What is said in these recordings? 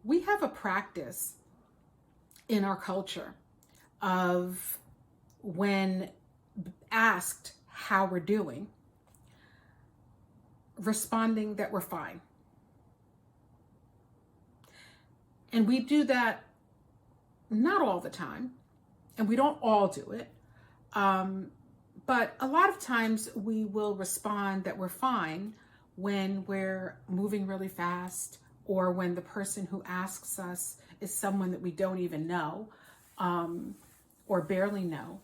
we have a practice in our culture of when asked how we're doing, responding that we're fine. And we do that not all the time, and we don't all do it. But a lot of times we will respond that we're fine when we're moving really fast, or when the person who asks us is someone that we don't even know, or barely know,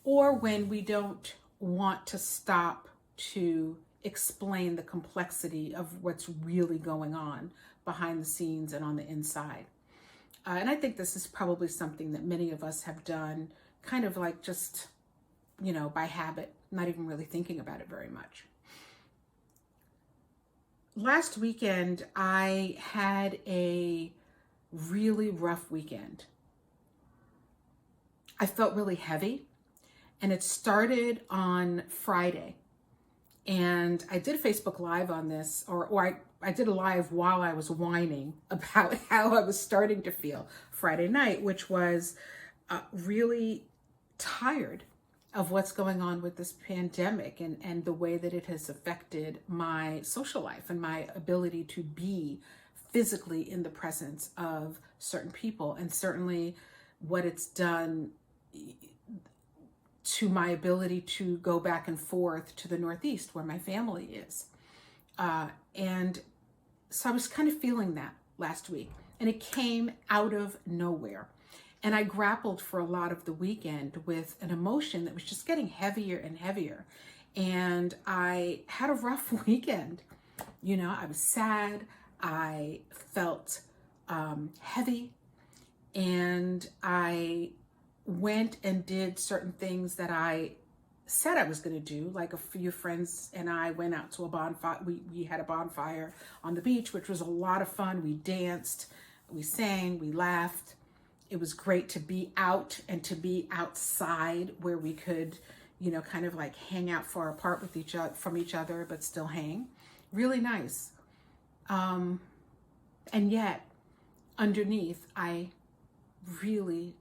or when we don't want to stop to explain the complexity of what's really going on behind the scenes and on the inside. And I think this is probably something that many of us have done kind of like just, by habit, not even really thinking about it very much. Last weekend, I had a really rough weekend. I felt really heavy, and it started on Friday. And I did a Facebook Live on this, or I did a live while I was whining about how I was starting to feel Friday night, which was really tired of what's going on with this pandemic and the way that it has affected my social life and my ability to be physically in the presence of certain people, and certainly what it's done to my ability to go back and forth to the Northeast where my family is. And so I was kind of feeling that last week, and it came out of nowhere. And I grappled for a lot of the weekend with an emotion that was just getting heavier and heavier. And I had a rough weekend. I was sad. I felt heavy. And I went and did certain things that I said I was going to do. Like, a few friends and I went out to a bonfire. We had a bonfire on the beach, which was a lot of fun. We danced, we sang, we laughed. It was great to be out and to be outside where we could, kind of like hang out far apart with from each other, but still hang. Really nice. And yet underneath, I really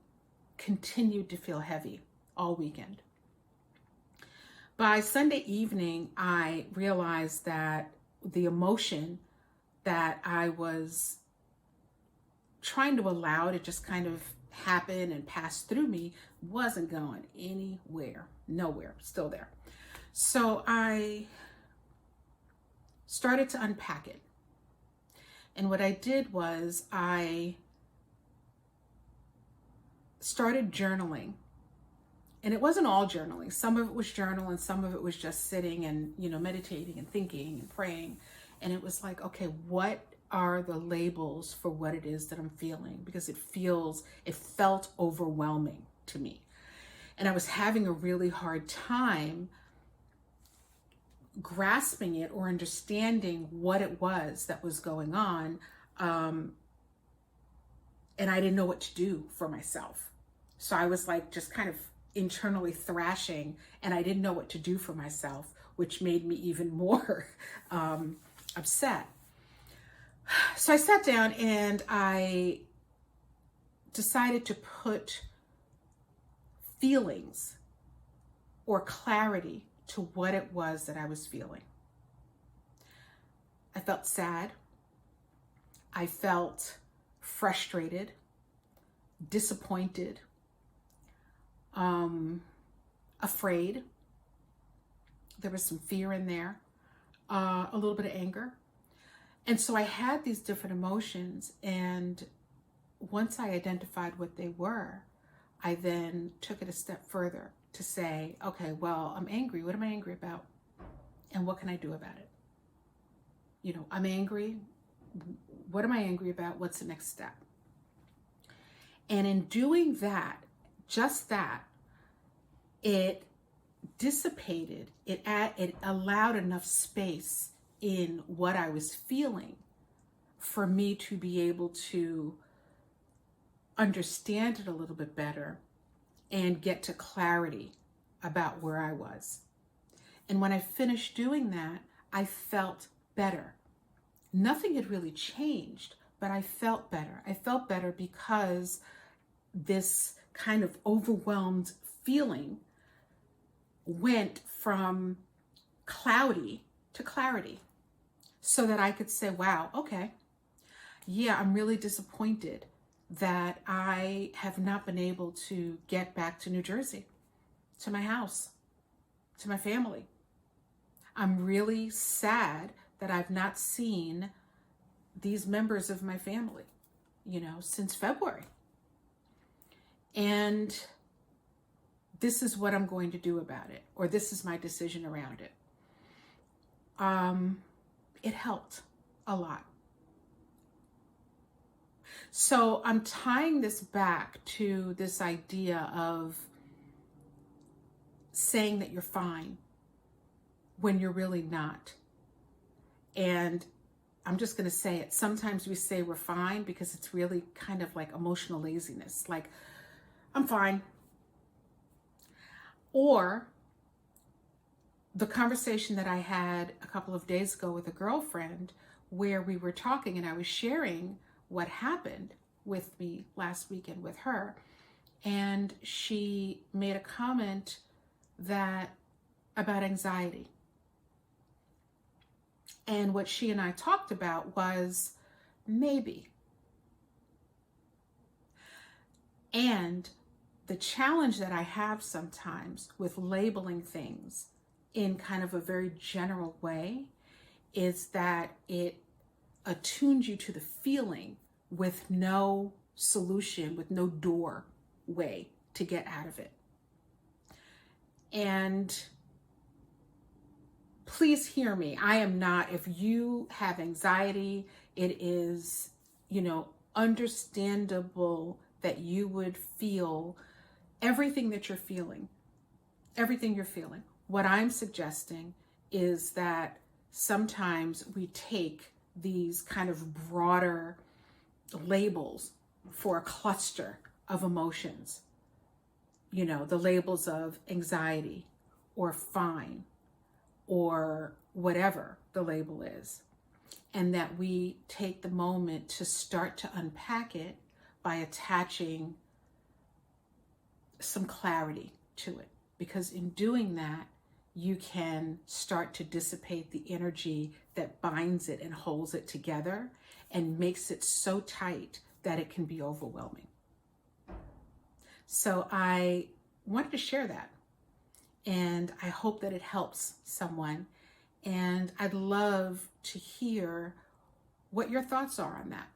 continued to feel heavy all weekend. By Sunday evening, I realized that the emotion that I was trying to allow to just kind of happen and pass through me wasn't going anywhere, nowhere, still there. So I started to unpack it. And what I did was I started journaling. And it wasn't all journaling. Some of it was journal, and some of it was just sitting and, meditating and thinking and praying. And it was like, okay, what are the labels for what it is that I'm feeling? Because it felt overwhelming to me. And I was having a really hard time grasping it or understanding what it was that was going on. And I didn't know what to do for myself. So I was like just kind of internally thrashing, and I didn't know what to do for myself, which made me even more upset. So I sat down and I decided to put feelings or clarity to what it was that I was feeling. I felt sad. I felt frustrated, disappointed, afraid. There was some fear in there, a little bit of anger. And so I had these different emotions, and once I identified what they were, I then took it a step further to say, okay, well, I'm angry. What am I angry about? And what can I do about it? I'm angry. What am I angry about? What's the next step? And in doing that, just that, it dissipated. It allowed enough space in what I was feeling for me to be able to understand it a little bit better and get to clarity about where I was. And when I finished doing that, I felt better. Nothing had really changed, but I felt better. I felt better because this kind of overwhelmed feeling went from cloudy to clarity, so that I could say, wow, okay, yeah, I'm really disappointed that I have not been able to get back to New Jersey, to my house, to my family. I'm really sad that I've not seen these members of my family, since February. And this is what I'm going to do about it, or this is my decision around it. It helped a lot. So I'm tying this back to this idea of saying that you're fine when you're really not. And I'm just going to say it. Sometimes we say we're fine because it's really kind of like emotional laziness. Like, I'm fine. Or the conversation that I had a couple of days ago with a girlfriend, where we were talking and I was sharing what happened with me last weekend with her. And she made a comment about anxiety. And what she and I talked about was maybe. And the challenge that I have sometimes with labeling things in kind of a very general way is that it attunes you to the feeling with no solution, with no doorway to get out of it. And please hear me. I am not, if you have anxiety, it is, understandable that you would feel everything that you're feeling, everything you're feeling. What I'm suggesting is that sometimes we take these kind of broader labels for a cluster of emotions, the labels of anxiety or fine or whatever the label is, and that we take the moment to start to unpack it by attaching some clarity to it. Because in doing that, you can start to dissipate the energy that binds it and holds it together and makes it so tight that it can be overwhelming. So I wanted to share that, and I hope that it helps someone. And I'd love to hear what your thoughts are on that.